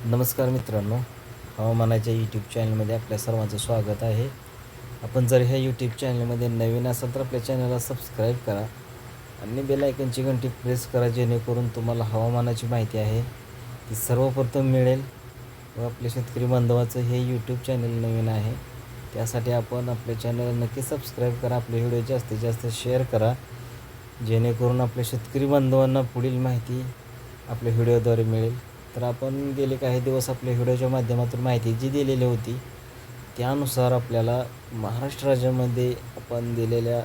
नमस्कार मित्रांनो, हवामानाच्या यूट्यूब चॅनलमध्ये आपल्या सर्वांचं स्वागत आहे. आपण जर ह्या यूट्यूब चॅनलमध्ये नवीन असाल तर आपल्या चॅनलला सबस्क्राईब करा आणि बेल आयकनची घंटी प्रेस करा, जेणेकरून तुम्हाला हवामानाची माहिती आहे ती सर्वप्रथम मिळेल. व आपल्या शेतकरी बांधवाचं हे यूट्यूब चॅनल नवीन आहे, त्यासाठी आपण आपल्या चॅनलला नक्की सबस्क्राईब करा. आपले व्हिडिओ जास्तीत जास्त शेअर करा, जेणेकरून आपल्या शेतकरी बांधवांना पुढील माहिती आपल्या व्हिडिओद्वारे मिळेल. तर आपण गेले काही दिवस आपल्या व्हिडिओच्या माध्यमातून माहिती जी दिलेली होती त्यानुसार आपल्याला महाराष्ट्र राज्यामध्ये आपण दिलेल्या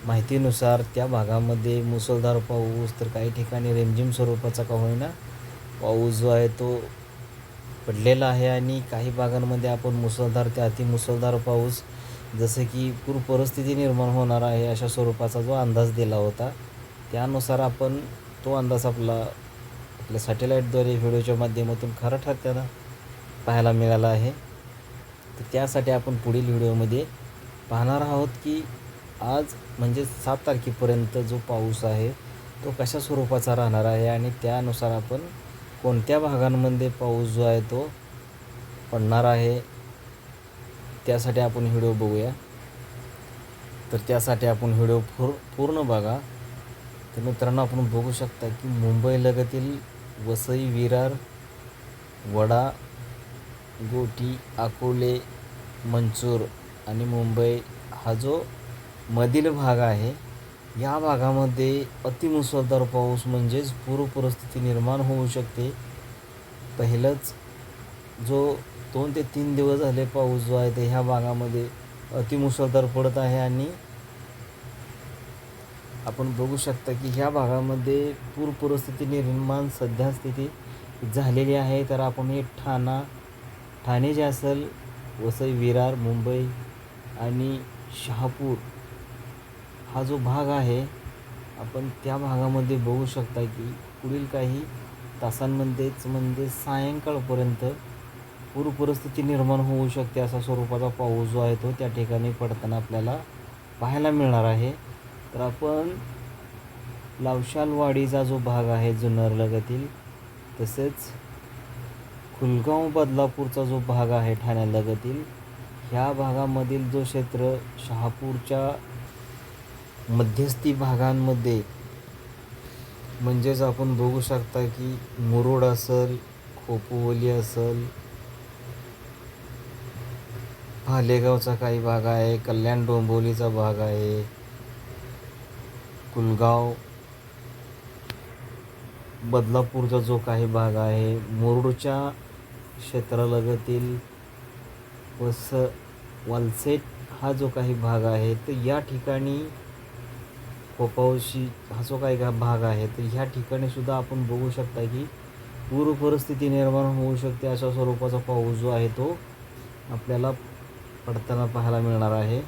माहितीनुसार त्या भागामध्ये मुसळधार पाऊस, तर काही ठिकाणी रिमझिम स्वरूपाचा का होईना पाऊस जो आहे तो पडलेला आहे. आणि काही भागांमध्ये आपण मुसळधार ते अतिमुसळधार पाऊस, जसं की पूर परिस्थिती निर्माण होणार आहे अशा स्वरूपाचा जो अंदाज दिला होता, त्यानुसार आपण तो अंदाज आपल्या सॅटेलाईटद्वारे व्हिडिओच्या माध्यमातून खरा ठरताना पाहायला मिळाला आहे. तर त्यासाठी आपण पुढील व्हिडिओमध्ये पाहणार आहोत की आज म्हणजे 7 तारखेपर्यंत जो पाऊस आहे तो कशा स्वरूपाचा राहणार आहे आणि त्यानुसार आपण कोणत्या भागांमध्ये पाऊस जो आहे तो पडणार आहे, त्यासाठी आपण व्हिडिओ बघूया. तर त्यासाठी आपण व्हिडिओ पूर्ण बघा. तर मित्रांनो, आपण बघू शकता की मुंबईलगतील वसई, विरार, वडा, गोटी, अकोले, मंचूर आणि मुंबई हा जो मधील भाग आहे, या भागामध्ये अतिमुसळधार पाऊस म्हणजेच पूर परिस्थिती निर्माण होऊ शकते. पहिलंच जो 2 ते 3 दिवस झाले पाऊस जो आहे ते ह्या भागामध्ये अतिमुसळधार पडत आहे. आणि आपण बघू शकता की ह्या भागामध्ये पूर परिस्थिती निर्माण सध्या स्थिती झालेली आहे. तर आपण हे ठाणे जे असेल, वसई, विरार, मुंबई आणि शहापूर हा जो भाग आहे, आपण त्या भागामध्ये बघू शकता की पुढील काही तासांमध्येच म्हणजे सायंकाळपर्यंत पूर परिस्थिती निर्माण होऊ शकते. असा स्वरूपाचा पाऊस जो आहे तो त्या ठिकाणी पडताना आपल्याला पाहायला मिळणार आहे. तर आपण लावशालवाडीचा जो भाग आहे जुन्नर लगतील, तसेच खुलगाव बदलापूरचा जो भाग आहे ठाण्यालगतील, ह्या भागामधील जो क्षेत्र शहापूरच्या मध्यस्थी भागांमध्ये म्हणजेच आपण बघू शकता की मुरुड असेल, खोपोली असेल, भालेगावचा काही भाग आहे, कल्याण डोंबिवलीचा भाग आहे, कुलगाव बदलापूरचा जो काही भाग आहे, मुरुडच्या क्षेत्रालगतील वालसेट हा जो काही भाग आहे, तर या ठिकाणी खोपावशी हा जो काही भाग आहे, तर ह्या ठिकाणी सुद्धा आपण बघू शकता की पूर परिस्थिती निर्माण होऊ शकते. अशा स्वरूपाचा पाऊस जो आहे तो आपल्याला पडताना पाहायला मिळणार आहे.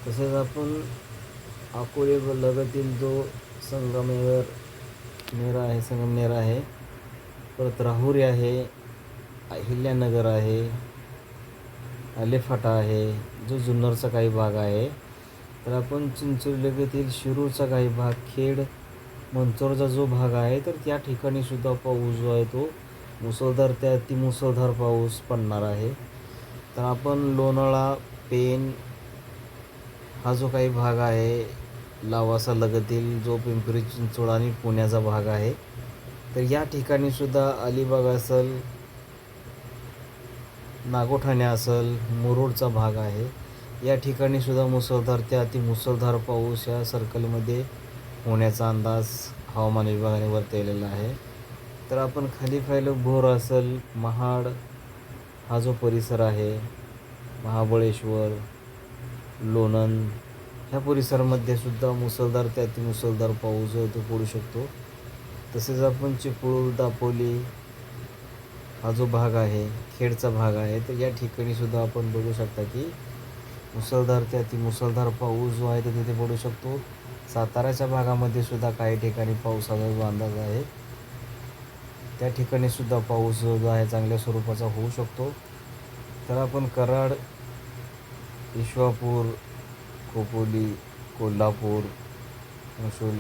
तसेच आपण अकोले लगतील जो संगमनेर आहे, परत राहुरी आहे, अहिल्यानगर आहे, आलेफाटा आहे, जो जुन्नरचा काही भाग आहे. तर आपण चिंचोली लगतील शिरूरचा काही भाग, खेड, मंचोरचा जो भाग आहे, तर त्या ठिकाणी सुद्धा पाऊस जो आहे तो मुसळधार ते अतिमुसळधार पाऊस पडणार आहे. तर आपण लोणाळा, पेण हा जो काही भाग आहे, लावासा लगतील जो पिंपरी चिंचवड आणि पुण्याचा भाग आहे, तर या ठिकाणी सुद्धा अलिबाग असेल, नागोठाणे असेल, मुरुडचा भाग आहे, या ठिकाणी सुद्धा मुसळधार ते अतिमुसळधार पाऊस या सर्कलमध्ये होण्याचा अंदाज हवामान विभागाने वर्तवलेला आहे. तर आपण खाली पाहिलं, भोर असेल, महाड हा जो परिसर आहे, महाबळेश्वर, लोणंद ह्या परिसरामध्ये सुद्धा मुसळधार ते अतिमुसळधार पाऊस जो तो पडू शकतो. तसेच आपण चिपळूण, दापोली हा जो भाग आहे, खेडचा भाग आहे, तर या ठिकाणी सुद्धा आपण बघू शकता की मुसळधार ते अतिमुसळधार पाऊस जो आहे तो तिथे पडू शकतो. साताऱ्याच्या भागामध्ये सुद्धा काही ठिकाणी पावसाचा जो अंदाज आहे, त्या ठिकाणी सुद्धा पाऊस जो आहे चांगल्या स्वरूपाचा होऊ शकतो. तर आपण कराड, ईश्वापूर, खोपोली, कोल्हापूर, महसूल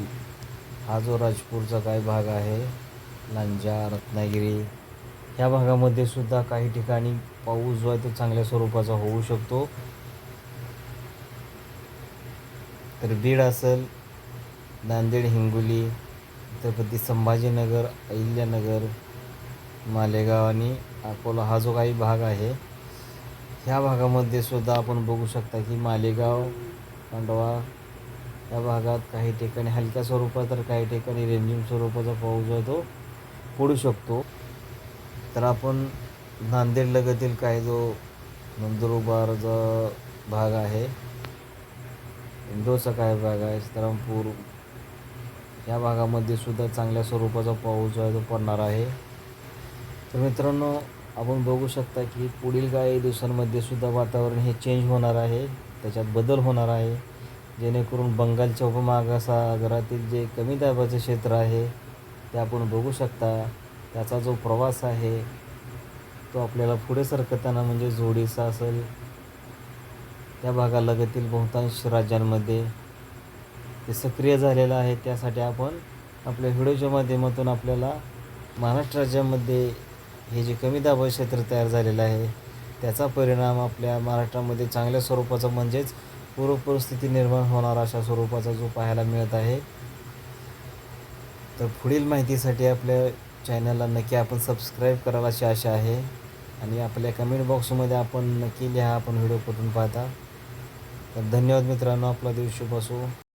हा जो राजपूरचा काही भाग आहे, लांजा, रत्नागिरी ह्या भागामध्ये सुद्धा काही ठिकाणी पाऊस जो आहे तो चांगल्या स्वरूपाचा होऊ शकतो. तर बीड असेल, नांदेड, हिंगोली, छत्रपती संभाजीनगर, अहिल्यानगर, मालेगाव आणि अकोला हा जो काही भाग आहे, ह्या भागामध्ये सुद्धा आपण बघू शकता की मालेगाव, खंडवा या भागात काही ठिकाणी हलक्या स्वरूपात तर काही ठिकाणी रिमझिम स्वरूपाचा पाऊस जो आहे तो पडू शकतो. तर आपण नांदेडलगतील काही जो नंदुरबार जो भाग आहे, इंदोरचा काही भाग आहे, सीतारामपूर या भागामध्ये सुद्धा चांगल्या स्वरूपाचा पाऊस जो आहे तो पडणार आहे. तर मित्रांनो, आपण बघू शकता की पुढील काही दिवसांमध्ये सुद्धा वातावरण हे चेंज होणार आहे, त्याच्यात बदल होणार आहे, जेणेकरून बंगालच्या उपमहासागरातील जे कमी दाबाचे क्षेत्र आहे ते आपण बघू शकता. त्याचा जो प्रवास आहे तो आपल्याला पुढे सरकताना म्हणजे जोडीचा असेल त्या भागालगतील बहुतांश राज्यांमध्ये ते सक्रिय झालेलं आहे. त्यासाठी आपण आपल्या व्हिडिओच्या माध्यमातून आपल्याला महाराष्ट्र राज्यामध्ये हे जे कमी दाबाचे क्षेत्र तयार झालेलं आहे त्याचा परिणाम आपल्या महाराष्ट्रामध्ये चांगल्या स्वरूपाचा म्हणजेच पूर्व परिस्थिती निर्माण होणार अशा स्वरूपाचा जो पाहायला मिळत आहे. तर पुढील माहितीसाठी आपल्या चॅनलला नक्की आपण सबस्क्राईब कराल अशी आशा आहे आणि आपल्या कमेंट बॉक्समध्ये आपण नक्की लिहा आपण व्हिडिओ कुठून पाहता. तर धन्यवाद मित्रांनो, आपला दिवस शुभ असो.